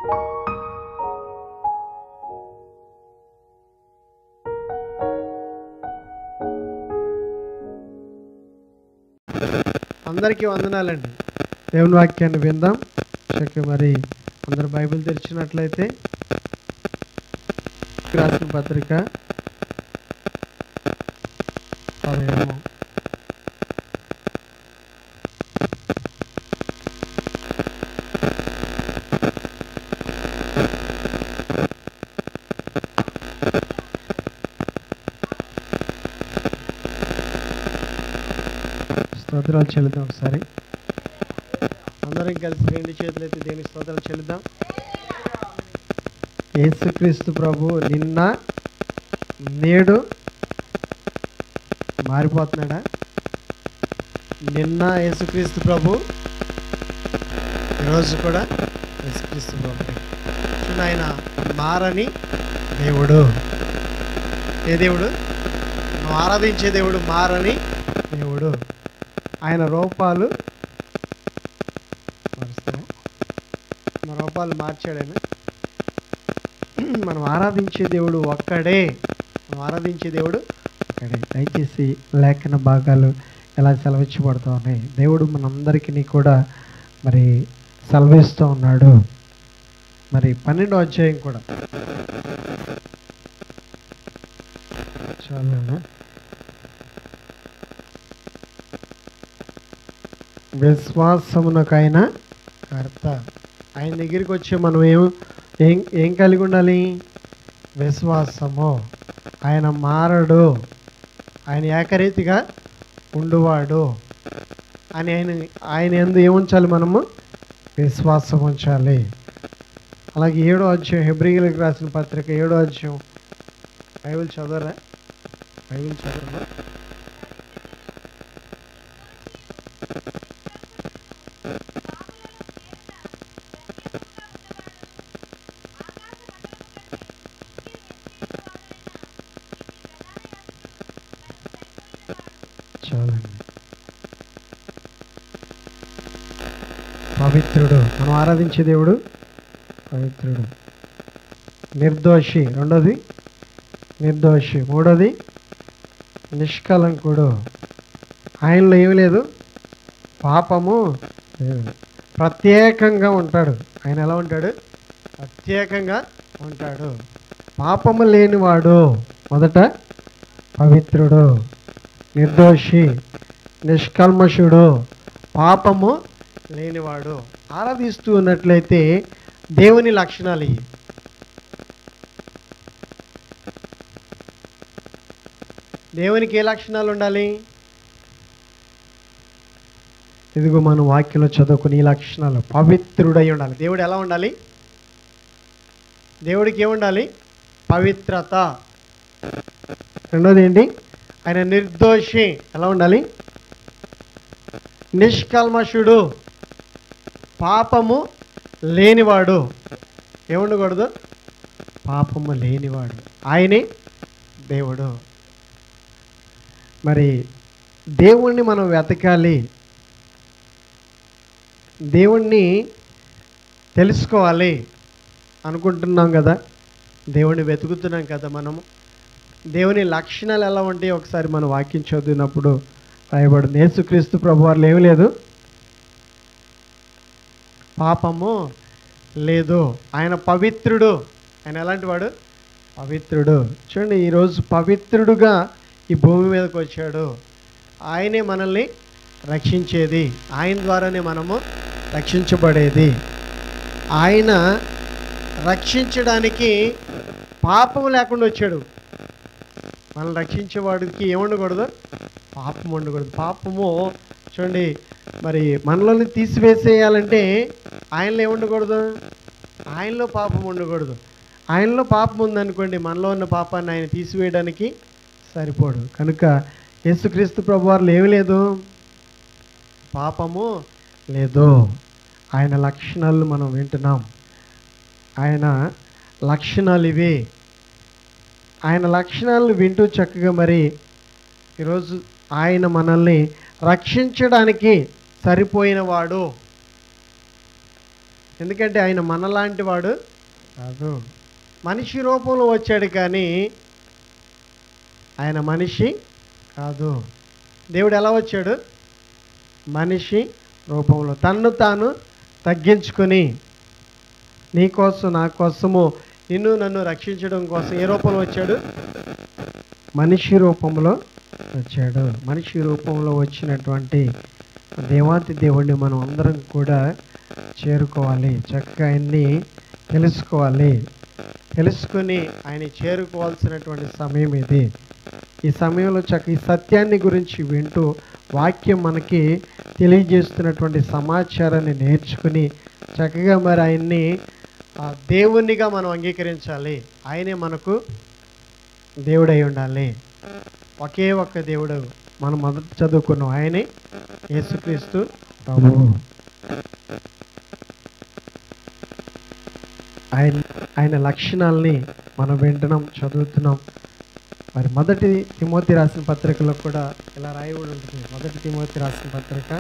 అందరికీ వందనాలండి. దేవుని వాక్యాన్ని విందాం. చక్కగా మరి అందరు బైబిల్ తెరిచినట్లయితే రాసిన పత్రిక 10 స్తోత్రాలు చెల్లిద్దాం. ఒకసారి అందరం కలిసి 2 చేతులు ఎత్తి దేవుని స్తోత్రాలు చెల్లిద్దాం. యేసుక్రీస్తు ప్రభు నిన్న నేడు మారిపోతున్నాడా? నిన్న యేసుక్రీస్తు ప్రభు, ఈరోజు కూడా యేసుక్రీస్తు ప్రభు. ఆయన మారని దేవుడు. ఏ దేవుడు? నువ్వు ఆరాధించే దేవుడు మారని దేవుడు. ఆయన రూపాలు మారుస్తాయి. మన రూపాలు మార్చాడని. మనం ఆరాధించే దేవుడు ఒక్కడే. దయచేసి లేఖన భాగాలు ఎలా సెలవించబడుతూ ఉన్నాయి. దేవుడు మనందరికీ కూడా మరి సెలవిస్తూ ఉన్నాడు. మరి 12వ అధ్యాయం కూడా చాలా విశ్వాసమునకైన కర్త. ఆయన దగ్గరికి వచ్చి మనం ఏం కలిగి ఉండాలి? విశ్వాసము. ఆయన మారడు, ఆయన ఏకరీతిగా ఉండువాడు అని ఆయన యందు ఏముంచాలి? మనము విశ్వాసం ఉంచాలి. అలాగే 7వ అధ్యాయం, హెబ్రీయులకు రాసిన పత్రిక 7వ అధ్యాయం. బైబిల్ చదవరా? చాలండి. పవిత్రుడు. మనం ఆరాధించే దేవుడు పవిత్రుడు. నిర్దోషి. 2వది నిర్దోషి. 3వది నిష్కలంకుడు. ఆయనలో ఏమి లేదు, పాపము లేదు. ప్రత్యేకంగా ఉంటాడు. ఆయన ఎలా ఉంటాడు? ప్రత్యేకంగా ఉంటాడు. పాపము లేనివాడు. మొదట పవిత్రుడు, నిర్దోషి, నిష్కల్మషుడు, పాపము లేనివాడు. ఆరాధిస్తూ ఉన్నట్లయితే దేవుని లక్షణాలు ఇవి. దేవునికి ఏ లక్షణాలు ఉండాలి? ఇదిగో మనం వాక్యంలో చదువుకుని ఈ లక్షణాలు. పవిత్రుడై ఉండాలి. దేవుడు ఎలా ఉండాలి? దేవుడికి ఏముండాలి? పవిత్రత. 2వది ఏంటి? ఆయన నిర్దోషి. ఎలా ఉండాలి? నిష్కల్మషుడు, పాపము లేనివాడు. ఏముండకూడదు? పాపము లేనివాడు. ఆయనే దేవుడు. మరి దేవుణ్ణి మనం వెతకాలి, దేవుణ్ణి తెలుసుకోవాలి అనుకుంటున్నాం కదా, దేవుణ్ణి వెతుకుతున్నాం కదా. మనము దేవుని లక్షణాలు ఎలా ఉంటాయి? ఒకసారి మనం వాక్యం చదివినప్పుడు రాయబడింది. యేసుక్రీస్తు ప్రభువారిలో ఏమీ లేదు, పాపము లేదు. ఆయన పవిత్రుడు. ఆయన ఎలాంటి వాడు? పవిత్రుడు. చూడండి, ఈరోజు పవిత్రుడుగా ఈ భూమి మీదకి వచ్చాడు. ఆయనే మనల్ని రక్షించేది. ఆయన ద్వారానే మనము రక్షించబడేది. ఆయన రక్షించడానికి పాపం లేకుండా వచ్చాడు. మనల్ని రక్షించేవాడికి ఏముండకూడదు? పాపం ఉండకూడదు. పాపము చూడండి, మరి మనలోని తీసివేసేయాలంటే ఆయనలో ఏముండకూడదు? ఆయనలో పాపం ఉండకూడదు. ఆయనలో పాపం ఉందనుకోండి, మనలో ఉన్న పాపాన్ని ఆయన తీసివేయడానికి సరిపోడు. కనుక యేసుక్రీస్తు ప్రభువారిలో ఏమి లేదు, పాపము లేదు. ఆయన లక్షణాలు మనం వింటున్నాం. ఆయన లక్షణాలు ఇవి. ఆయన లక్షణాలను వింటూ చక్కగా మరి ఈరోజు ఆయన మనల్ని రక్షించడానికి సరిపోయిన వాడు. ఎందుకంటే ఆయన మనలాంటి వాడు కాదు. మనిషి రూపంలో వచ్చాడు కానీ ఆయన మనిషి కాదు. దేవుడు ఎలా వచ్చాడు? మనిషి రూపంలో తన్ను తాను తగ్గించుకొని నీ కోసం నా కోసము నిన్ను నన్ను రక్షించడం కోసం ఏ రూపంలో వచ్చాడు? మనిషి రూపంలో వచ్చాడు. మనిషి రూపంలో వచ్చినటువంటి దేవాతి దేవుడిని మనం అందరం కూడా చేరుకోవాలి. చక్కగా ఆయన్ని తెలుసుకొని ఆయన చేరుకోవాల్సినటువంటి సమయం ఇది. ఈ సమయంలో ఈ సత్యాన్ని గురించి వింటూ వాక్యం మనకి తెలియజేస్తున్నటువంటి సమాచారాన్ని నేర్చుకుని చక్కగా మరి ఆయన్ని దేవునిగా మనం అంగీకరించాలి. ఆయనే మనకు దేవుడై ఉండాలి. ఒకే ఒక్క దేవుడు మనం మొదట చదువుకున్నాం, ఆయనే యేసుక్రీస్తు ప్రభువు. ఆయన లక్షణాలని మనం వింటున్నాం, చదువుతున్నాం. మరి మొదటి తిమోతి రాసిన పత్రికలో కూడా ఇలా రాయబడి ఉంటుంది. మొదటి తిమోతి రాసిన పత్రిక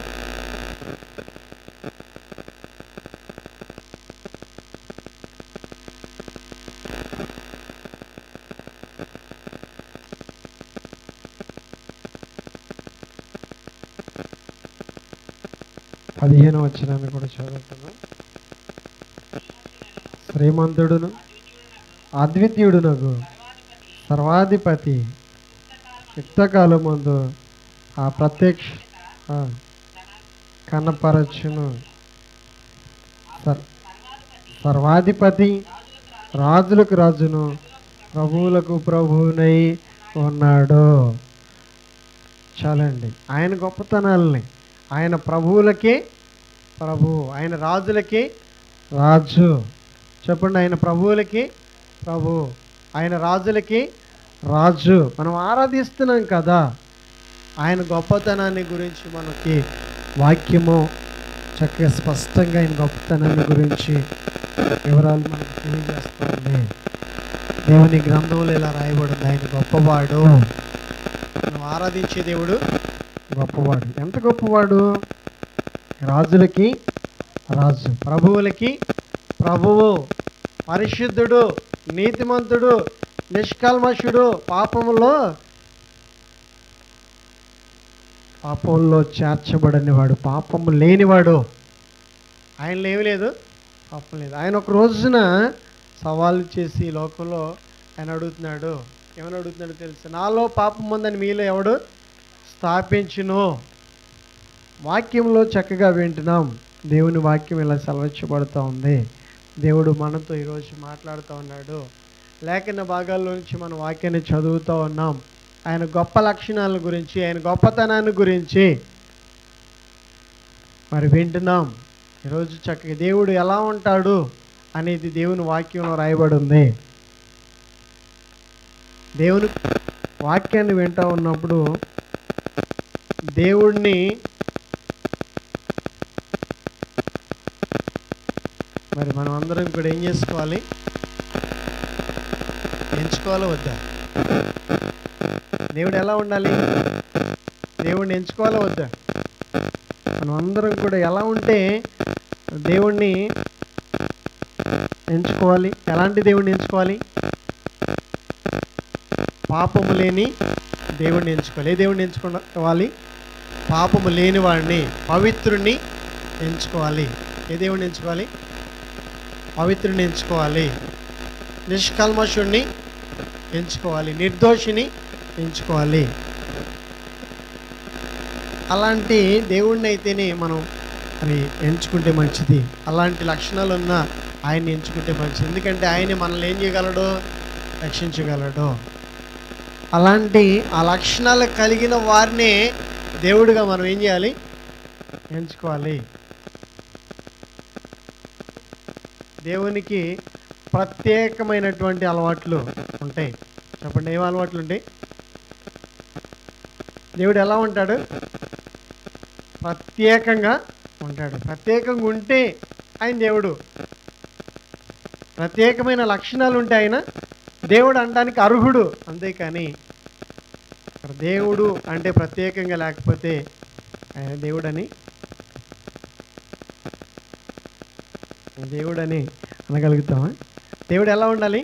15వ వచనాన్ని కూడా చదువుతున్నాం. శ్రీమంతుడును అద్వితీయుడునగు సర్వాధిపతి యుక్తకాలం ముందు ఆ ప్రత్యక్ష కనపరచును. సర్వాధిపతి రాజులకు రాజును ప్రభువులకు ప్రభువునై ఉన్నాడు. చాలండి. ఆయన గొప్పతనాలని, ఆయన ప్రభువులకి ప్రభువు, ఆయన రాజులకి రాజు. చెప్పండి, ఆయన ప్రభువులకి ప్రభు, ఆయన రాజులకి రాజు. మనం ఆరాధిస్తున్నాం కదా, ఆయన గొప్పతనాన్ని గురించి మనకి వాక్యము చక్కగా స్పష్టంగా ఆయన గొప్పతనాన్ని గురించి వివరాలు మనకు తెలియజేస్తుంది. దేవుని గ్రంథంలో ఇలా రాయబడింది, ఆయన గొప్పవాడు. మనం ఆరాధించే దేవుడు గొప్పవాడు. ఎంత గొప్పవాడు? రాజులకి రాజు, ప్రభువులకి ప్రభువు, పరిశుద్ధుడు, నీతిమంతుడు, నిష్కల్మషుడు, పాపంలో చేర్చబడని వాడు, పాపము లేనివాడు. ఆయనలో ఏమీ లేదు, పాపం లేదు. ఆయన ఒక రోజున సవాలు చేసి లోకంలో ఆయన అడుగుతున్నాడు. ఏమని అడుగుతున్నాడు తెలుసు? నాలో పాపం ఉందని మీలో ఎవడు స్థాపించును. వాక్యంలో చక్కగా వింటున్నాం. దేవుని వాక్యం ఇలా సెలవించబడుతూ ఉంది. దేవుడు మనతో ఈరోజు మాట్లాడుతూ ఉన్నాడు. లేఖన భాగాల్లో నుంచి మన వాక్యాన్ని చదువుతూ ఉన్నాం. ఆయన గొప్ప లక్షణాల గురించి, ఆయన గొప్పతనాన్ని గురించి మరి వింటున్నాం. ఈరోజు చక్కగా దేవుడు ఎలా ఉంటాడు అనేది దేవుని వాక్యంలో రాయబడి ఉంది. దేవుని వాక్యాన్ని వింటూ ఉన్నప్పుడు దేవుణ్ణి మరి మనం అందరం కూడా ఏం చేసుకోవాలి? ఎంచుకోవాలో వద్దా? దేవుడు ఎలా ఉండాలి? దేవుణ్ణి ఎంచుకోవాలో వద్దా? మనం అందరం కూడా ఎలా ఉంటే దేవుణ్ణి ఎంచుకోవాలి? ఎలాంటి దేవుణ్ణి ఎంచుకోవాలి? పాపము లేని దేవుణ్ణి ఎంచుకోవాలి. ఏ దేవుణ్ణి ఎంచుకోవాలి? పాపము లేని వాడిని, పవిత్రుణ్ణి ఎంచుకోవాలి. ఏ దేవుణ్ణి ఎంచుకోవాలి? పవిత్రుని ఎంచుకోవాలి. నిష్కల్మషుణ్ణి ఎంచుకోవాలి. నిర్దోషిని ఎంచుకోవాలి. అలాంటి దేవుణ్ణి అయితేనే మనం మరి ఎంచుకుంటే మంచిది. అలాంటి లక్షణాలు ఉన్న ఆయన్ని ఎంచుకుంటే మంచిది. ఎందుకంటే ఆయన మనల్ని ఏం చేయగలడు? రక్షించగలడు. అలాంటి ఆ లక్షణాలు కలిగిన వారిని దేవుడిగా మనం ఏం చేయాలి? ఎంచుకోవాలి. దేవునికి ప్రత్యేకమైనటువంటి అలవాట్లు ఉంటాయి. చెప్పండి, ఏం అలవాట్లు ఉంటాయి? దేవుడు ఎలా ఉంటాడు? ప్రత్యేకంగా ఉంటాడు. ప్రత్యేకంగా ఉంటే ఆయన దేవుడు. ప్రత్యేకమైన లక్షణాలు ఉంటే ఆయన దేవుడు అనడానికి అర్హుడు. అంతేకాని దేవుడు అంటే ప్రత్యేకంగా లేకపోతే ఆయన దేవుడని దేవుడు అని అనగలుగుతామా? దేవుడు ఎలా ఉండాలి?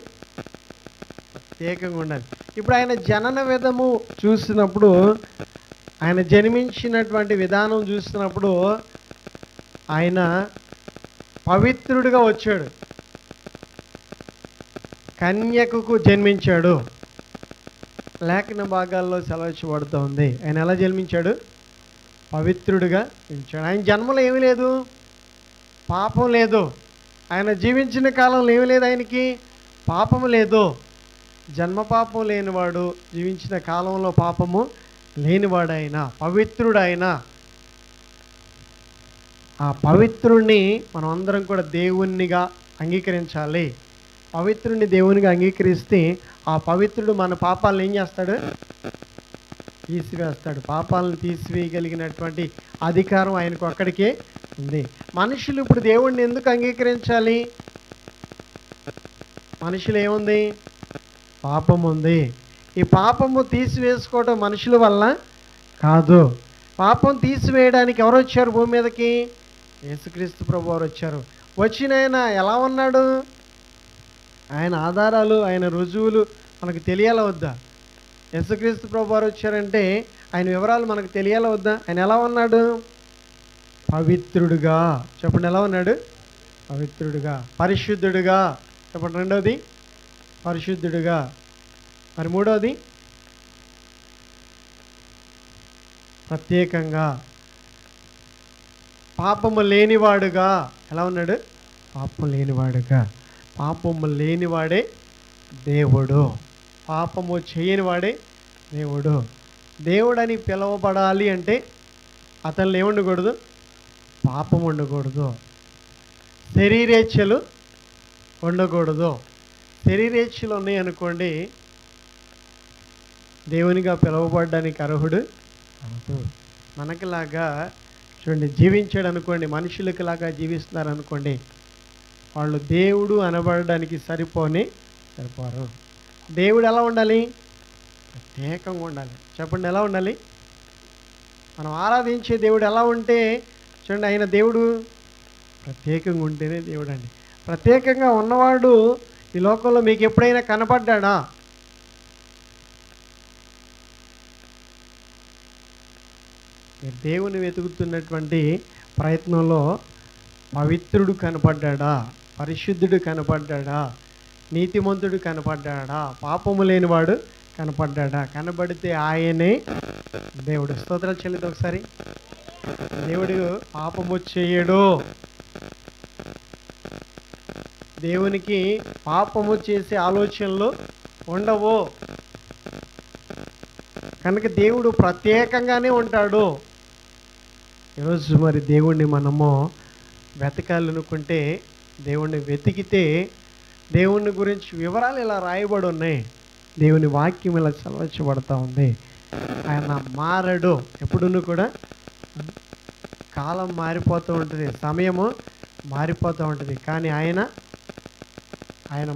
ప్రత్యేకంగా ఉండాలి. ఇప్పుడు ఆయన జనన విధము చూసినప్పుడు, ఆయన జన్మించినటువంటి విధానం చూసినప్పుడు ఆయన పవిత్రుడిగా వచ్చాడు, కన్యకకు జన్మించాడు. లేఖన భాగాల్లో సెలవించబడుతూ ఉంది. ఆయన ఎలా జన్మించాడు? పవిత్రుడిగా జన్మించాడు. ఆయన జన్మలో ఏమీ లేదు, పాపం లేదు. ఆయన జీవించిన కాలంలో ఏమీ లేదు, ఆయనకి పాపము లేదు. జన్మ పాపం లేనివాడు, జీవించిన కాలంలో పాపము లేనివాడు, ఆయన పవిత్రుడు. ఆయన ఆ పవిత్రుణ్ణి మనం అందరం కూడా దేవునిగా అంగీకరించాలి. పవిత్రుడిని దేవునిగా అంగీకరిస్తే ఆ పవిత్రుడు మన పాపాలను ఏం చేస్తాడు? తీసివేస్తాడు. పాపాలను తీసివేయగలిగినటువంటి అధికారం ఆయనకు అక్కడికే ఉంది. మనుషులు ఇప్పుడు దేవుణ్ణి ఎందుకు అంగీకరించాలి? మనుషులు ఏముంది? పాపం ఉంది. ఈ పాపము తీసివేసుకోవడం మనుషుల వల్ల కాదు. పాపం తీసివేయడానికి ఎవరు వచ్చారు భూమి మీదకి? యేసుక్రీస్తు ప్రభు వారు వచ్చారు. వచ్చిన ఆయన ఎలా ఉన్నాడు? ఆయన ఆధారాలు, ఆయన రుజువులు మనకు తెలియాలా వద్దా? యేసుక్రీస్తు ప్రభు వారు వచ్చారంటే ఆయన వివరాలు మనకు తెలియాలా వద్దా? ఆయన ఎలా ఉన్నాడు? పవిత్రుడుగా. చెప్పండి, ఎలా ఉన్నాడు? పవిత్రుడుగా. పరిశుద్ధుడుగా. చెప్పండి, రెండోది పరిశుద్ధుడుగా. మరి మూడోది ప్రత్యేకంగా. పాపము లేనివాడుగా. ఎలా ఉన్నాడు? పాపం లేనివాడుగా. పాపము లేనివాడే దేవుడు. పాపము చేయనివాడే దేవుడు. దేవుడని పిలువబడాలి అంటే అతనిలో ఏముండకూడదు? పాపం ఉండకూడదు. శరీరేచ్ఛలు ఉండకూడదు. శరీరేచ్ఛలు ఉన్నాయి అనుకోండి, దేవునిగా పిలువబడడానికి అర్హుడు కాదు. మనకిలాగా చూడండి, జీవించాడు అనుకోండి, మనుషులకి లాగా జీవిస్తున్నారు అనుకోండి, వాళ్ళు దేవుడు అనబడడానికి సరిపోరు. దేవుడు ఎలా ఉండాలి? ప్రత్యేకంగా ఉండాలి. చెప్పండి, ఎలా ఉండాలి? మనం ఆరాధించే దేవుడు ఎలా ఉంటే చూడండి, ఆయన దేవుడు ప్రత్యేకంగా ఉంటేనే దేవుడు అండి. ప్రత్యేకంగా ఉన్నవాడు ఈ లోకంలో మీకు ఎప్పుడైనా కనపడ్డా? మీరు దేవుని వెతుకుతున్నటువంటి ప్రయత్నంలో పవిత్రుడు కనపడ్డా? పరిశుద్ధుడు కనపడ్డా? నీతిమంతుడు కనపడ్డా? పాపము లేనివాడు కనపడ్డా? కనబడితే ఆయనే దేవుడు. స్తోత్రాలు చెల్లిద్దాం ఒకసారి. దేవుడు పాపము చేయడు. దేవునికి పాపము చేసే ఆలోచనలు ఉండవు. కనుక దేవుడు ప్రత్యేకంగానే ఉంటాడు. ఈరోజు మరి దేవుణ్ణి మనము వెతకాలనుకుంటే, దేవుణ్ణి వెతికితే దేవుని గురించి వివరాలు ఇలా రాయబడి ఉన్నాయి. దేవుని వాక్యం ఇలా చదవబడతా ఉంది. ఆయన మారడు. ఎప్పుడును కూడా కాలం మారిపోతూ ఉంటుంది, సమయము మారిపోతూ ఉంటుంది, కానీ ఆయన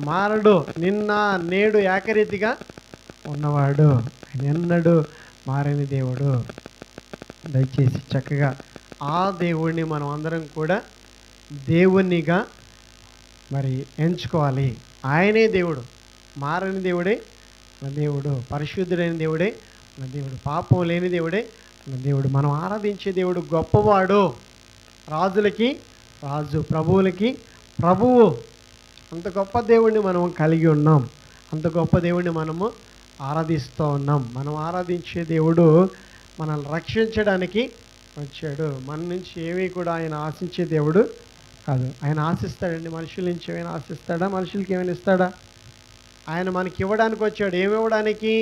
మారడు. నిన్న నేడు ఏకరీతిగా ఉన్నవాడు. ఆయన ఎన్నడూ మారని దేవుడు. దయచేసి చక్కగా ఆ దేవుడిని మనం అందరం కూడా దేవునిగా మరి ఎంచుకోవాలి. ఆయనే దేవుడు. మారని దేవుడే మన దేవుడు. పరిశుద్ధుడైన దేవుడే మన దేవుడు. పాపం లేని దేవుడే మన దేవుడు. మనం ఆరాధించే దేవుడు గొప్పవాడు. రాజులకి రాజు, ప్రభువులకి ప్రభువు. అంత గొప్ప దేవుడిని మనం కలిగి ఉన్నాం. అంత గొప్ప దేవుడిని మనము ఆరాధిస్తూ ఉన్నాం. మనం ఆరాధించే దేవుడు మనల్ని రక్షించడానికి వచ్చాడు. మన నుంచి ఏమీ కూడా ఆయన ఆశించే దేవుడు కాదు. ఆయన ఆశిస్తాడండి. మనుషుల నుంచి ఏమైనా ఆశిస్తాడా? మనుషులకి ఏమైనా ఇస్తాడా? ఆయన మనకి ఇవ్వడానికి వచ్చాడు. ఏమి ఇవ్వడానికి?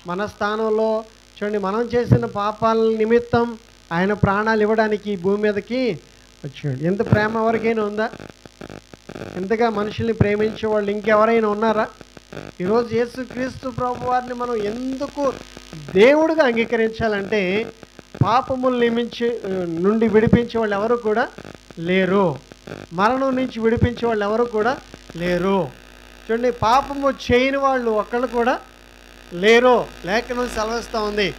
మన స్థానంలో చూడండి, మనం చేసిన పాపాల నిమిత్తం ఆయన ప్రాణాలు ఇవ్వడానికి ఈ భూమి మీదకి వచ్చాడు. ఎంత ప్రేమ ఎవరికైనా ఉందా? ఎంతగా మనుషుల్ని ప్రేమించే వాళ్ళు ఇంకెవరైనా ఉన్నారా? ఈరోజు యేసుక్రీస్తు ప్రభు వారిని మనం ఎందుకు దేవుడిగా అంగీకరించాలంటే, పాపములు నుండి విడిపించే వాళ్ళు ఎవరు కూడా లేరు. మరణం నుంచి విడిపించే వాళ్ళు ఎవరు కూడా లేరు. చూడండి, పాపము చేయని వాళ్ళు ఒక్కళ్ళు కూడా లేరు. లేఖనం సెలవిస్తూ ఉంది,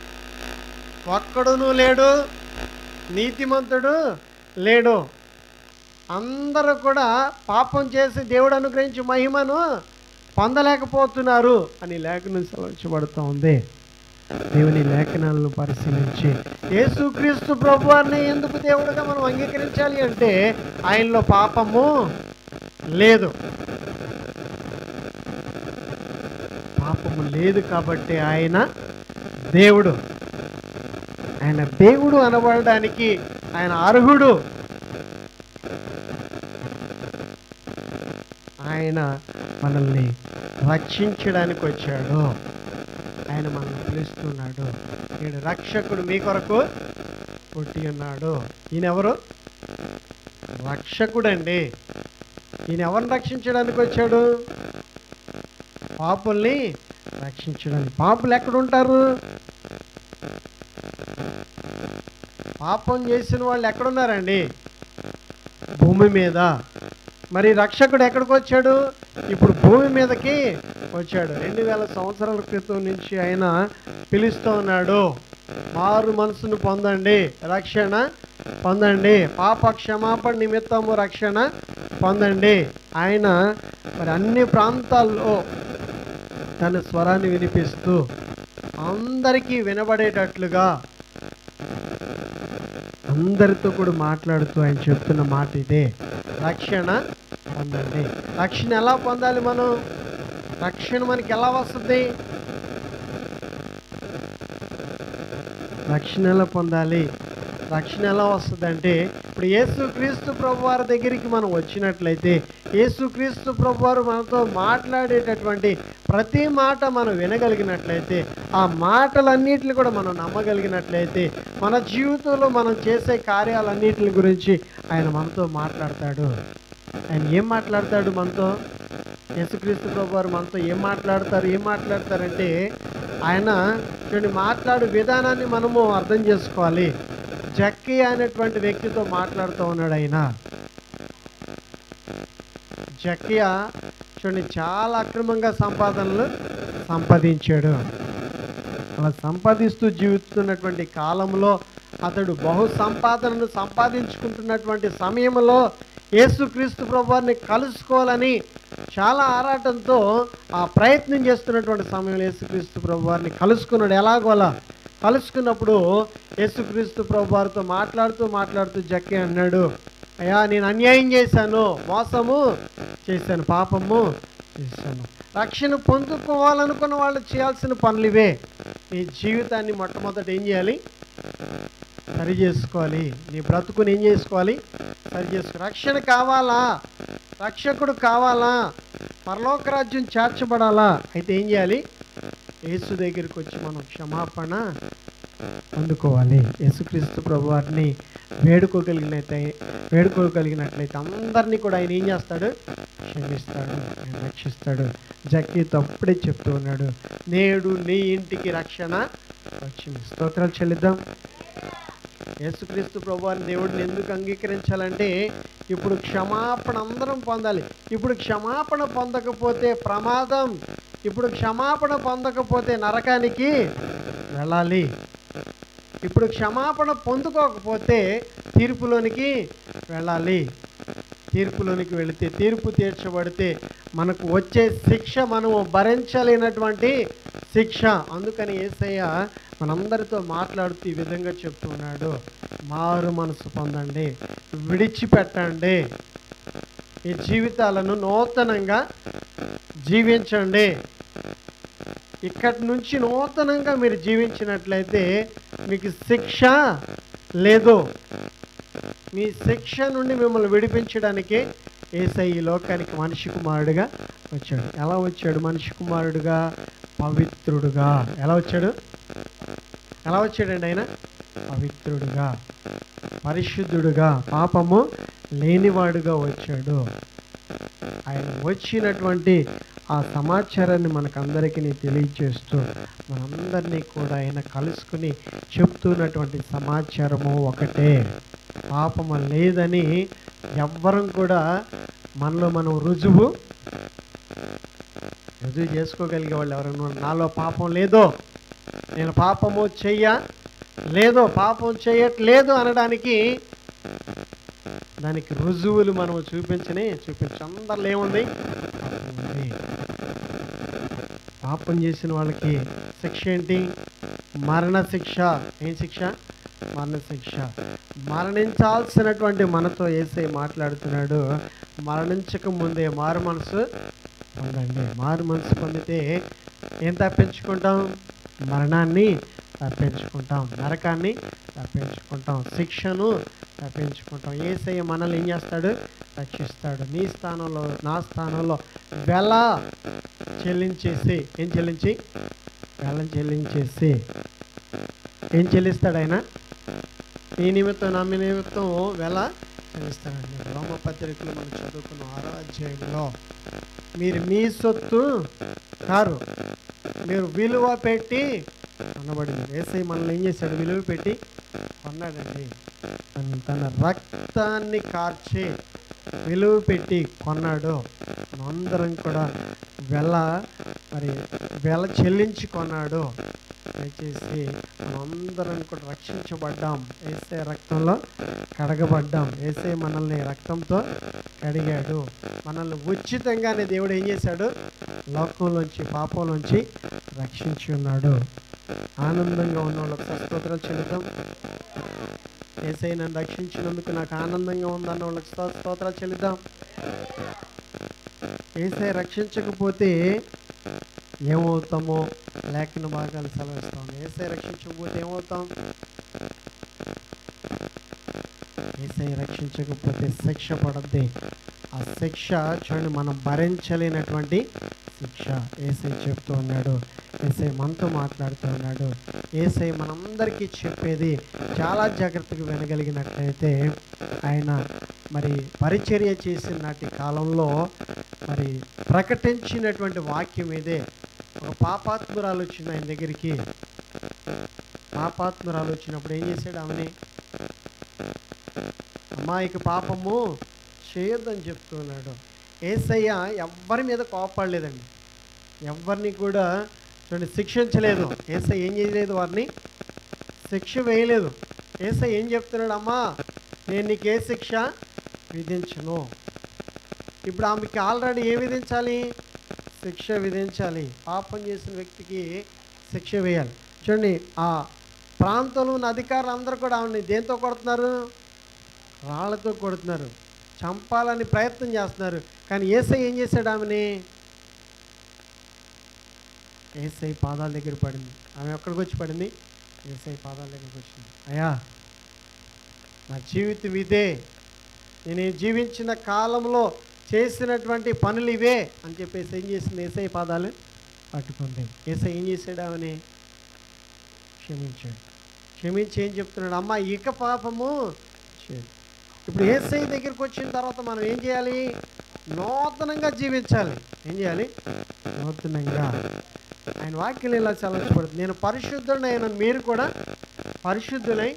ఒక్కడును లేడు, నీతిమంతుడు లేడు. అందరూ కూడా పాపం చేసి దేవుడు అనుగ్రహించి మహిమను పొందలేకపోతున్నారు అని లేఖనం సెలవించబడుతూ ఉంది. దేవుని లేఖనాలను పరిశీలించి యేసుక్రీస్తు ప్రభువారిని ఎందుకు దేవుడిగా మనం అంగీకరించాలి అంటే ఆయనలో పాపము లేదు. పాపము లేదు కాబట్టి ఆయన దేవుడు. ఆయన దేవుడు అనబడడానికి ఆయన అర్హుడు. ఆయన మనల్ని రక్షించడానికి వచ్చాడు. ఆయన మనల్ని పిలుస్తున్నాడు. ఈయన రక్షకుడు మీ కొరకు పుట్టి ఉన్నాడు. ఈయనెవరు? రక్షకుడండి. ఈయన ఎవరిని రక్షించడానికి వచ్చాడు? పాపుల్ని రక్షించడానికి. పాపులు ఎక్కడుంటారు? పాపం చేసిన వాళ్ళు ఎక్కడున్నారండి? భూమి మీద. మరి రక్షకుడు ఎక్కడికి వచ్చాడు? ఇప్పుడు భూమి మీదకి వచ్చాడు. 2000 సంవత్సరాల క్రితం నుంచి ఆయన పిలుస్తూ ఉన్నాడు, మారు మనసును పొందండి, రక్షణ పొందండి, పాప క్షమాపణ నిమిత్తము రక్షణ పొందండి. ఆయన మరి అన్ని ప్రాంతాల్లో తన స్వరాన్ని వినిపిస్తూ అందరికీ వినబడేటట్లుగా అందరితో కూడా మాట్లాడుతూ ఆయన చెప్తున్న మాట ఇదే, రక్షణ పొందండి. రక్షణ ఎలా పొందాలి? మనం రక్షణ మనకి ఎలా వస్తుంది? రక్షణ ఎలా పొందాలి? రక్షణ ఎలా వస్తుంది అంటే ఇప్పుడు యేసుక్రీస్తు ప్రభువారి దగ్గరికి మనం వచ్చినట్లయితే, యేసుక్రీస్తు ప్రభువారు మనతో మాట్లాడేటటువంటి ప్రతి మాట మనం వినగలిగినట్లయితే, ఆ మాటలన్నిటిని కూడా మనం నమ్మగలిగినట్లయితే, మన జీవితంలో మనం చేసే కార్యాలన్నిటి గురించి ఆయన మనతో మాట్లాడతాడు. ఆయన ఏం మాట్లాడతాడు మనతో? యేసుక్రీస్తు ప్రభువారు మనతో ఏం మాట్లాడతారంటే ఆయన చూడండి, మాట్లాడు విధానాన్ని మనము అర్థం చేసుకోవాలి. జక్కయ్య అనేటువంటి వ్యక్తితో మాట్లాడుతూ ఉన్నాడు ఆయన. జక్కయ్య చూడండి చాలా అక్రమంగా సంపాదనలు సంపాదించాడు. అలా సంపాదిస్తూ జీవిస్తున్నటువంటి కాలంలో అతడు బహు సంపాదనను సంపాదించుకుంటున్నటువంటి సమయంలో యేసుక్రీస్తు ప్రభువారిని కలుసుకోవాలని చాలా ఆరాటంతో ఆ ప్రయత్నం చేస్తున్నటువంటి సమయంలో యేసుక్రీస్తు ప్రభువారిని కలుసుకున్నాడు. ఎలాగోలా కలుసుకున్నప్పుడు యేసుక్రీస్తు ప్రభువారితో మాట్లాడుతూ జక్కయ్య అన్నాడు, అయ్యా నేను అన్యాయం చేశాను, మోసము చేశాను, పాపము చేశాను. రక్షణ పొందుకోవాలనుకున్న వాళ్ళు చేయాల్సిన పనులు ఇవే. నీ జీవితాన్ని మొట్టమొదట ఏం చేయాలి? సరి చేసుకోవాలి. నీ బ్రతుకుని ఏం చేసుకోవాలి? సరి చేసుకో. రక్షణ కావాలా? రక్షకుడు కావాలా? పరలోక రాజ్యం చేర్చబడాలా? అయితే ఏం చేయాలి? యేసు దగ్గరికి వచ్చి మనం క్షమాపణ పొందుకోవాలి. యేసుక్రీస్తు ప్రభువారిని వేడుకోగలిగినట్లయితే అందరినీ కూడా ఆయన ఏం చేస్తాడు? క్షమిస్తాడు, ఆయన రక్షిస్తాడు. జక్కయ్యతో అప్పుడే చెప్తూ ఉన్నాడు, నేడు నీ ఇంటికి రక్షణ వచ్చింది. స్తోత్రాలు చెల్లిద్దాం. యేసుక్రీస్తు ప్రభువారిని దేవుడిని ఎందుకు అంగీకరించాలంటే ఇప్పుడు క్షమాపణ అందరం పొందాలి. ఇప్పుడు క్షమాపణ పొందకపోతే ప్రమాదం. ఇప్పుడు క్షమాపణ పొందకపోతే నరకానికి వెళ్ళాలి. ఇప్పుడు క్షమాపణ పొందుకోకపోతే తీర్పులోనికి వెళ్ళాలి. తీర్పులోనికి వెళితే, తీర్పు తీర్చబడితే మనకు వచ్చే శిక్ష మనము భరించలేనటువంటి శిక్ష. అందుకని యేసయ్య మనందరితో మాట్లాడుతూ ఈ విధంగా చెప్తూ ఉన్నాడు, మారు మనసు పొందండి, విడిచిపెట్టండి, ఈ జీవితాలను నూతనంగా జీవించండి. ఇక్కడి నుంచి నూతనంగా మీరు జీవించినట్లయితే మీకు శిక్ష లేదు. మీ శిక్ష నుండి మిమ్మల్ని విడిపించడానికి యేసయ్య ఈ లోకానికి మనిషి కుమారుడుగా వచ్చాడు. ఎలా వచ్చాడు? మనిషి కుమారుడుగా, పవిత్రుడుగా. ఎలా వచ్చాడండి ఆయన? పవిత్రుడుగా, పరిశుద్ధుడుగా, పాపము లేనివాడుగా వచ్చాడు. ఆయన వచ్చినటువంటి ఆ సమాచారాన్ని మనకందరికీ తెలియచేస్తూ మనందరినీ కూడా ఆయన కలుసుకుని చెప్తున్నటువంటి సమాచారము ఒకటే, పాపము లేదని ఎవ్వరం కూడా మనలో మనం రుజువు చేసుకోగలిగే వాళ్ళు ఎవరైనా నాలో పాపం లేదో, నేను పాపము పాపం చేయట్లేదు అనడానికి దానికి రుజువులు మనం చూపించు. అందరిలో ఏముంది? ఉంది. పాపం చేసిన వాళ్ళకి శిక్ష ఏంటి? మరణ శిక్ష. ఏం శిక్ష? మరణ శిక్ష. మరణించాల్సినటువంటి మనతో యేసయ్య మాట్లాడుతున్నాడు. మరణించక ముందే మారు మనసు పొందండి. మారు మనసు పొందితే ఏం తప్పించుకుంటాం? మరణాన్ని తప్పించుకుంటాం, నరకాన్ని తప్పించుకుంటాం, శిక్షను తప్పించుకుంటాం. యేసయ్య మనల్ని ఏం చేస్తాడు? రక్షిస్తాడు. నీ స్థానంలో, నా స్థానంలో వెల చెల్లించేసి, వెల చెల్లించేసి ఏం చెల్లిస్తాడు ఆయన? నీ నిమిత్తం, నా నిమిత్తం వెల చెల్లిస్తాడండి. రోమపత్రికలు మనం చదువుకున్న 6వ అధ్యాయంలో, మీరు మీ సొత్తు కారు, మీరు విలువ పెట్టి కొనబడింది. యేసయ్య మనల్ని ఏం చేశాడు? విలువ పెట్టి కొన్నాడండి. తన రక్తాన్ని కార్చి విలువ పెట్టి కొన్నాడు. మనందరం కూడా వెల చెల్లించి కొన్నాడు. దయచేసి మనందరం కూడా రక్షించబడ్డాం. యేసయ్య రక్తంలో కడగబడ్డాం. యేసయ్య మనల్ని రక్తంతో కడిగాడు. మనల్ని ఉచితంగానే దేవుడు ఏం చేశాడు? లోకంలోంచి, పాపంలోంచి రక్షించి ఉన్నాడు. ఆనందంగా ఉన్న వాళ్ళకి స్తోత్రాలు చెల్లిద్దాం. యేసయ్య నన్ను రక్షించినందుకు నాకు ఆనందంగా ఉందన్న వాళ్ళకి స్తోత్రాలు చెల్లిద్దాం. యేసయ్య రక్షించకపోతే ఏమవుతామో లేఖన భాగాలు సెలవిస్తాం. యేసయ్య రక్షించకపోతే ఏమవుతాం? యేసయ్య రక్షించకపోతే శిక్ష పడద్ది. ఆ శిక్ష చూడండి, మనం భరించలేనటువంటి శిక్ష. యేసయ్య చెప్తూ ఉన్నాడు. యేసయ్య మనతో మాట్లాడుతూ ఉన్నాడు. యేసయ్య మనందరికీ చెప్పేది చాలా జాగ్రత్తగా వినగలిగినట్లయితే ఆయన పరిచర్య చేసిన నాటి కాలంలో ప్రకటించినటువంటి వాక్యం ఇదే. ఒక పాపాత్మురాలు వచ్చింది ఆయన దగ్గరికి. పాపాత్మురాలు వచ్చినప్పుడు ఏం చేశాడు? ఆమెని, అమ్మాయికి పాపము చేయొద్దని చెప్తున్నాడు. యేసయ్య ఎవ్వరి మీద కోపడలేదండి. ఎవరిని కూడా చూడండి శిక్షించలేదు. యేసయ్య ఏం చేయలేదు? వారిని శిక్ష వేయలేదు. యేసయ్య ఏం చెప్తున్నాడు? అమ్మా, నేను నీకు ఏ శిక్ష విధించను. ఇప్పుడు ఆమెకి ఆల్రెడీ ఏ విధించాలి? శిక్ష విధించాలి. పాపం చేసిన వ్యక్తికి శిక్ష వేయాలి. చూడండి, ఆ ప్రాంతంలో ఉన్న అధికారులు అందరూ కూడా ఆమెని దేంతో కొడుతున్నారు? రాళ్లతో కొడుతున్నారు, చంపాలని ప్రయత్నం చేస్తున్నారు. కానీ యేసయ్య ఏం చేశాడు? ఆమెని యేసయ్య పాదాల దగ్గర పడింది. ఆమె ఎక్కడికి వచ్చి పడింది? యేసయ్య పాదాల దగ్గరికి వచ్చింది. అయ్యా, నా జీవితం ఇదే, నేను జీవించిన కాలంలో చేసినటువంటి పనులు ఇవే అని చెప్పేసి ఏం చేసింది? యేసయ్య పాదాలు పట్టుకుంది. యేసయ్య ఏం చేశాడు? ఆమెని క్షమించాడు. క్షమించి ఏం చెప్తున్నాడు? అమ్మ, ఇక పాపము చేయదు. ఇప్పుడు యేసయ్య దగ్గరికి వచ్చిన తర్వాత మనం ఏం చేయాలి? నూతనంగా జీవించాలి. ఏం చేయాలి? నూతనంగా. ఆయన వాక్యం ఇలా చల్లబడుతుంది, నేను పరిశుద్ధుడైన మీరు కూడా పరిశుద్ధులై.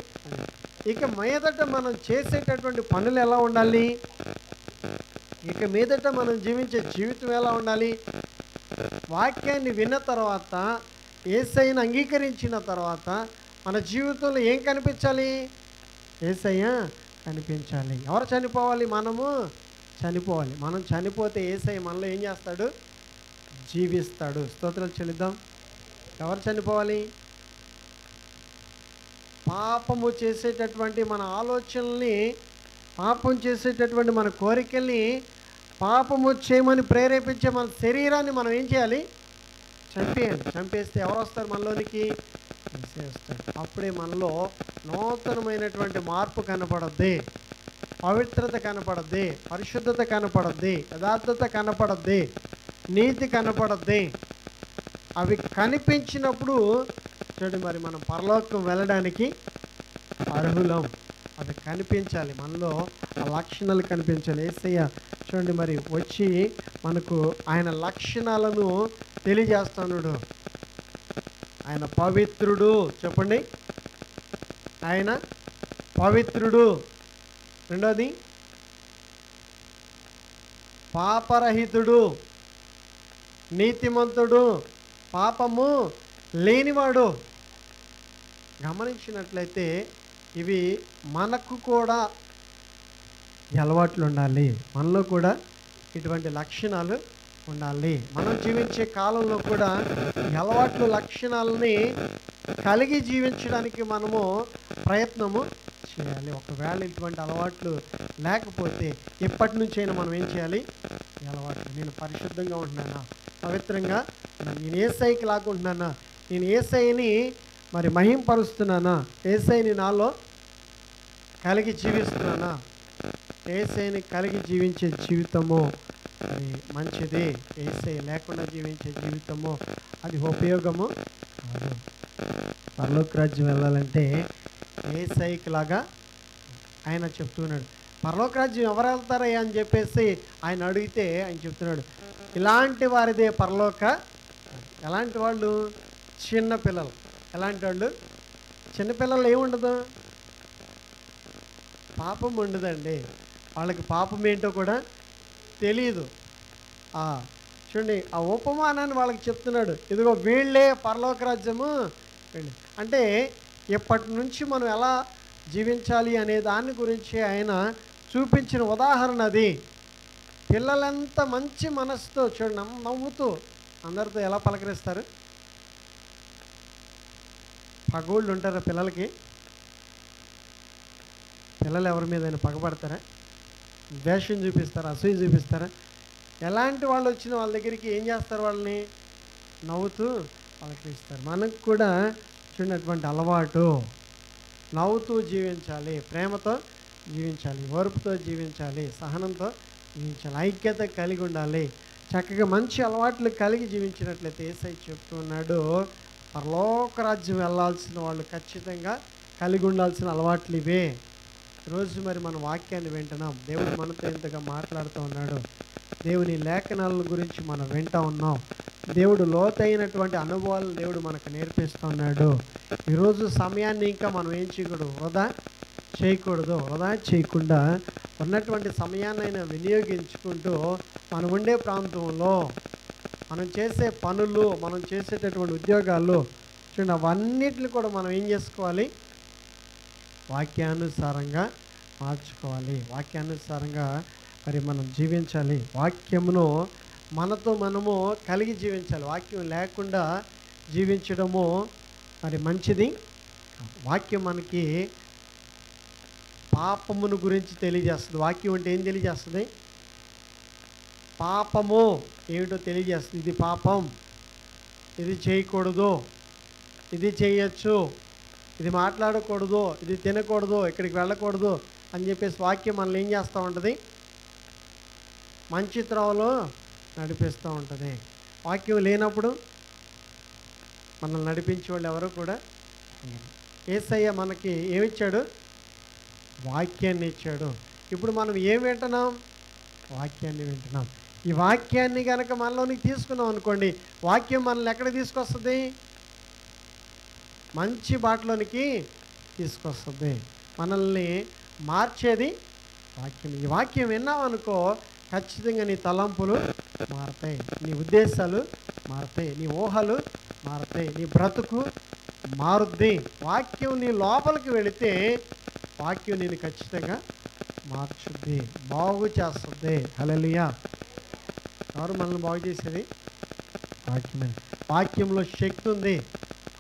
ఇక మీదట మనం చేసేటటువంటి పనులు ఎలా ఉండాలి? ఇక మీదట మనం జీవించే జీవితం ఎలా ఉండాలి? వాక్యాన్ని విన్న తర్వాత, యేసయ్యను అంగీకరించిన తర్వాత మన జీవితంలో ఏం కనిపించాలి? యేసయ్య కనిపించాలి. ఎవరు చనిపోవాలి? మనము చనిపోవాలి. మనం చనిపోతే యేసయ్య మనలో ఏం చేస్తాడు? జీవిస్తాడు. స్తోత్రాలు చెల్లిద్దాం. ఎవరు చనిపోవాలి? పాపము చేసేటటువంటి మన ఆలోచనల్ని, పాపం చేసేటటువంటి మన కోరికల్ని, పాపము చేయమని ప్రేరేపించే మన శరీరాన్ని మనం ఏం చేయాలి? చంపేయాలి. చంపేస్తే ఎవరు వస్తారు మనలోనికి? వస్తారు. అప్పుడే మనలో నూతనమైనటువంటి మార్పు కనపడద్ది, పవిత్రత కనపడద్ది, పరిశుద్ధత కనపడద్ది, యథార్థత కనపడద్ది, నీతి కనపడద్ది. అవి కనిపించినప్పుడు చూడండి, మనం పరలోకం వెళ్ళడానికి అర్హులం. అది కనిపించాలి, మనలో ఆ లక్షణాలు కనిపించాలి. యేసయ్య చూడండి వచ్చి మనకు ఆయన లక్షణాలను తెలియజేస్తున్నాడు. ఆయన పవిత్రుడు. చెప్పండి, ఆయన పవిత్రుడు. రెండోది, పాపరహితుడు, నీతిమంతుడు, పాపము లేనివాడు. గమనించినట్లయితే ఇవి మనకు కూడా ఈ అలవాట్లు ఉండాలి. మనలో కూడా ఇటువంటి లక్షణాలు ఉండాలి. మనం జీవించే కాలంలో కూడా ఈ అలవాట్లు లక్షణాలని కలిగి జీవించడానికి మనము ప్రయత్నము చేయాలి. ఒకవేళ ఇటువంటి అలవాట్లు లేకపోతే ఎప్పటి నుంచైనా మనం ఏం చేయాలి? ఈ అలవాట్లు, నేను పరిశుద్ధంగా ఉంటున్నానా, పవిత్రంగా నేను యేసయ్యకి లాగా ఉంటున్నానా, నేను యేసయ్యని మరి మహింపరుస్తున్నానా, యేసయ్యని నాలో కలిగి జీవిస్తున్నానా, యేసయ్యని కలిగి జీవించే జీవితము అది మంచిది, యేసయ్య లేకుండా జీవించే జీవితము అది ఉపయోగము కాదు. పరలోక రాజ్యం వెళ్ళాలంటే యేసయ్యకి లాగా ఆయన చెప్తున్నాడు. పరలోక రాజ్యం ఎవరు వెళ్తారయ్యా అని చెప్పేసి ఆయన అడిగితే ఆయన చెప్తున్నాడు, ఇలాంటి వారిదే పరలోక. ఎలాంటి వాళ్ళు? చిన్నపిల్లలు. ఎలాంటి వాళ్ళు? చిన్నపిల్లలు ఏముండదు, పాపం ఉండదండి. వాళ్ళకి పాపం ఏంటో కూడా తెలియదు. చూడండి, ఆ ఉపమానాన్ని వాళ్ళకి చెప్తున్నాడు. ఇదిగో వీళ్ళే పరలోక రాజ్యము వీళ్ళు. అంటే ఎప్పటి నుంచి మనం ఎలా జీవించాలి అనే దాని గురించి ఆయన చూపించిన ఉదాహరణ అది. పిల్లలంత మంచి మనసుతో చూడండి, నవ్వుతూ అందరితో ఎలా పలకరిస్తారు. పగోళ్ళు ఉంటారా పిల్లలకి? పిల్లలు ఎవరి మీద పగపడతారా? ద్వేషం చూపిస్తారా? అసూయ చూపిస్తారా? ఎలాంటి వాళ్ళు వచ్చిన వాళ్ళ దగ్గరికి ఏం చేస్తారు? వాళ్ళని నవ్వుతూ పలకరిస్తారు. మనకు కూడా చూడటువంటి అలవాటు, నవ్వుతూ జీవించాలి, ప్రేమతో జీవించాలి, ఓర్పుతో జీవించాలి, సహనంతో జీవించాలి, ఐక్యత కలిగి ఉండాలి. చక్కగా మంచి అలవాట్లు కలిగి జీవించినట్లయితే యేసయ్య చెప్తూ ఉన్నాడు, పరలోక రాజ్యం వెళ్ళాల్సిన వాళ్ళు ఖచ్చితంగా కలిగి ఉండాల్సిన అలవాట్లు ఇవే. ఈరోజు మరి మన వాక్యాన్ని వింటున్నాం. దేవుడు మనతో ఎంతగా మాట్లాడుతూ ఉన్నాడు. దేవుని లేఖనాల గురించి మనం వింటూ ఉన్నాం. దేవుడు లోతైనటువంటి అనుభవాలు దేవుడు మనకు నేర్పిస్తూ ఉన్నాడు. ఈరోజు సమయాన్ని ఇంకా మనం ఏం చేయకూడదు, వృధా చేయకూడదు. వృధా చేయకుండా ఉన్నటువంటి సమయాన్ని వినియోగించుకుంటూ మనం ఉండే ప్రాంతంలో మనం చేసే పనులు, మనం చేసేటటువంటి ఉద్యోగాలు చూడండి, అవన్నిటిని కూడా మనం ఏం చేసుకోవాలి? వాక్యానుసారంగా మార్చుకోవాలి. వాక్యానుసారంగా మరి మనం జీవించాలి. వాక్యమును మనతో మనము కలిగి జీవించాలి. వాక్యం లేకుండా జీవించడము మరి మంచిది. వాక్యం మనకి పాపమును గురించి తెలియజేస్తుంది. వాక్యం అంటే ఏం తెలియజేస్తుంది? పాపము ఏమిటో తెలియజేస్తుంది. ఇది పాపం, ఇది చేయకూడదు, ఇది చేయొచ్చు, ఇది మాట్లాడకూడదు, ఇది తినకూడదు, ఇక్కడికి వెళ్ళకూడదు అని చెప్పేసి వాక్యం మనల్ని ఏం చేస్తూ ఉంటుంది? మంచి త్రోవలో నడిపిస్తూ ఉంటుంది. వాక్యం లేనప్పుడు మనల్ని నడిపించే వాళ్ళు ఎవరు కూడా. యేసయ్య మనకి ఏమిచ్చాడు? వాక్యాన్ని ఇచ్చాడు. ఇప్పుడు మనం ఏం వింటున్నాం? వాక్యాన్ని వింటున్నాం. ఈ వాక్యాన్ని కనుక మనలోనికి తీసుకున్నాం అనుకోండి, వాక్యం మనల్ని ఎక్కడ తీసుకొస్తుంది? మంచి బాటలోనికి తీసుకొస్తుంది. మనల్ని మార్చేది వాక్యం. ఈ వాక్యం విన్నాం అనుకో, ఖచ్చితంగా నీ తలంపులు మారతాయి, నీ ఉద్దేశాలు మారతాయి, నీ ఊహలు మారతాయి, నీ బ్రతుకు మారుద్ది. వాక్యం నీ లోపలికి వెళితే వాక్యం నేను ఖచ్చితంగా మార్చుద్ది, బాగు చేస్తుంది. హల్లెలూయా. ఎవరు మనల్ని బాగు చేసేది? వాక్యమే. వాక్యంలో శక్తి ఉంది.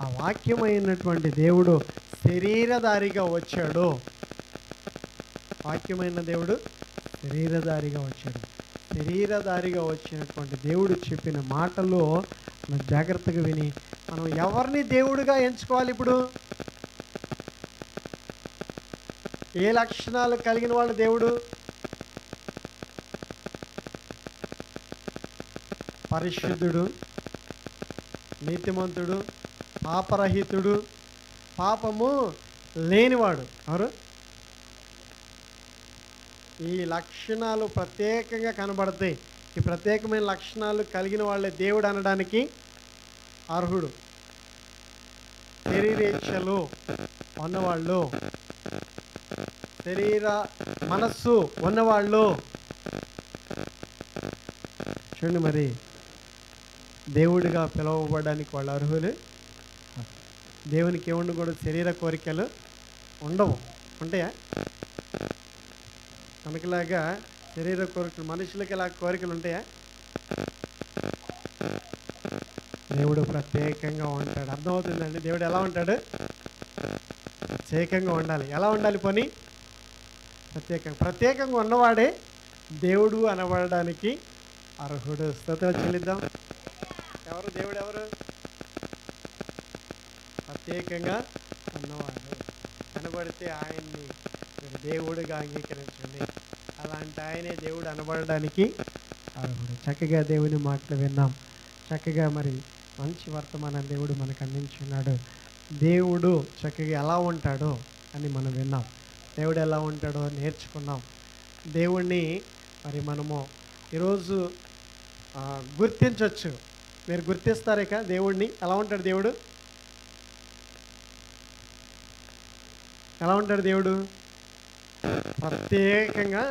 ఆ వాక్యమైనటువంటి దేవుడు శరీరధారిగా వచ్చాడు. వాక్యమైన దేవుడు శరీరధారిగా వచ్చాడు. శరీరధారిగా వచ్చినటువంటి దేవుడు చెప్పిన మాటలు మనం జాగ్రత్తగా విని మనం ఎవరిని దేవుడిగా ఎంచుకోవాలి? ఇప్పుడు ఏ లక్షణాలు కలిగిన వాడు దేవుడు? పరిశుద్ధుడు, నీతిమంతుడు, పాపరహితుడు, పాపము లేనివాడు. ఎవరు? ఈ లక్షణాలు ప్రత్యేకంగా కనబడతాయి. ఈ ప్రత్యేకమైన లక్షణాలు కలిగిన వాళ్ళే దేవుడు అనడానికి అర్హుడు. శరీరేచ్ఛలు ఉన్నవాళ్ళు, శరీర మనస్సు ఉన్నవాళ్ళు చూడండి, మరి దేవుడిగా పిలువబడడానికి వాళ్ళు అర్హులు. దేవునికి ఏముండకూడదు? శరీర కోరికలు ఉండవు. ఉంటాయా? మనకిలాగా శరీర కోరికలు, మనుషులకి ఇలా కోరికలు ఉంటాయా? దేవుడు ప్రత్యేకంగా ఉంటాడు. అర్థమవుతుందండి? దేవుడు ఎలా ఉంటాడు? ప్రత్యేకంగా ఉండాలి. ఎలా ఉండాలి పని? ప్రత్యేకంగా ఉన్నవాడే దేవుడు అనబడడానికి అర్హుడు. స్తోత్రాలు చెల్లిద్దాం. ఎవరు దేవుడు? ఎవరు? ప్రత్యేకంగా ఉన్నవాడు. కనబడితే ఆయన్ని మీరు దేవుడిగా అంగీకరించండి. అలాంటి ఆయనే దేవుడు అనబడడానికి అర్హుడు. చక్కగా దేవుని మాటలు విన్నాం. చక్కగా మరి మంచి వర్తమానం దేవుడు మనకు అందించున్నాడు. దేవుడు చక్కగా ఎలా ఉంటాడో అని మనం విన్నాం. దేవుడు ఎలా ఉంటాడో నేర్చుకున్నాం. దేవుణ్ణి మరి మనము ఈరోజు గుర్తించవచ్చు. మీరు గుర్తిస్తారే కదా దేవుణ్ణి? ఎలా ఉంటాడు దేవుడు? ఎలా ఉంటాడు దేవుడు? ప్రత్యేకంగా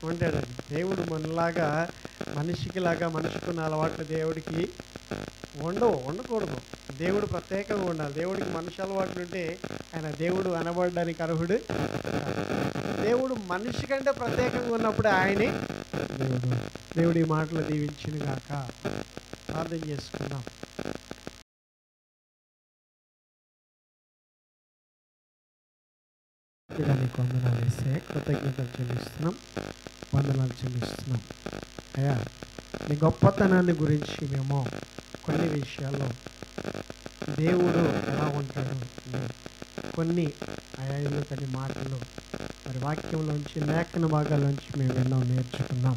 ఉంటాడు. దేవుడు మనలాగా మనిషికిలాగా మనిషికున్న అలవాట్లు దేవుడికి ఉండకూడదు. దేవుడు ప్రత్యేకంగా ఉండాలి. దేవుడికి మనిషి అలవాట్లు ఉంటే ఆయన దేవుడు అనబడడానికి అర్హుడు. దేవుడు మనిషి కంటే ప్రత్యేకంగా ఉన్నప్పుడు ఆయనే దేవుడు. దేవుడి మాటలు దీవించును గాక. ప్రార్థన చేసుకుందాం. నీకు వందనాలు వేసే కృతజ్ఞతలు చెల్లిస్తున్నాం, వందనాలు చెల్లిస్తున్నాం అయ్యా. నీ గొప్పతనాన్ని గురించి మేము కొన్ని విషయాల్లో దేవుడు ఎలా ఉంటాడు కొన్ని అయాలో కొన్ని మాటలు మరి వాక్యంలోంచి లేఖన భాగాల్లోంచి మేము ఎన్నో నేర్చుకున్నాం.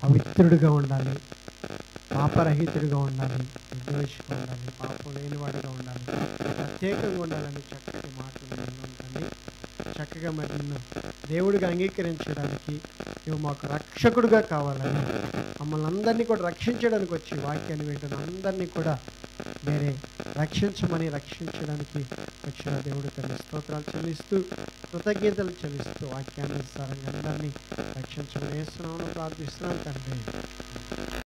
పవిత్రుడిగా ఉండాలి, పాపరహితుడిగా ఉండాలి, నిర్దోషిగా ఉండాలి, పాపం లేనివాడిగా ఉండాలి, ప్రత్యేకంగా ఉండాలని చక్కటి మాటలు విన్నాం. కానీ చక్కగా మరి నిన్ను దేవుడిగా అంగీకరించడానికి నువ్వు మాకు రక్షకుడుగా కావాలని, మమ్మల్ని అందరినీ కూడా రక్షించడానికి వచ్చి వాక్యాన్ని వింటున్న అందరినీ కూడా వేరే రక్షించడానికి వచ్చిన దేవుడు తన స్తోత్రాలు చెల్లిస్తూ కృతజ్ఞతలు చెల్లిస్తూ వాక్యానుసారంగా అందరినీ రక్షించమని యేసునామములో ప్రార్థిస్తున్నాం తండ్రి.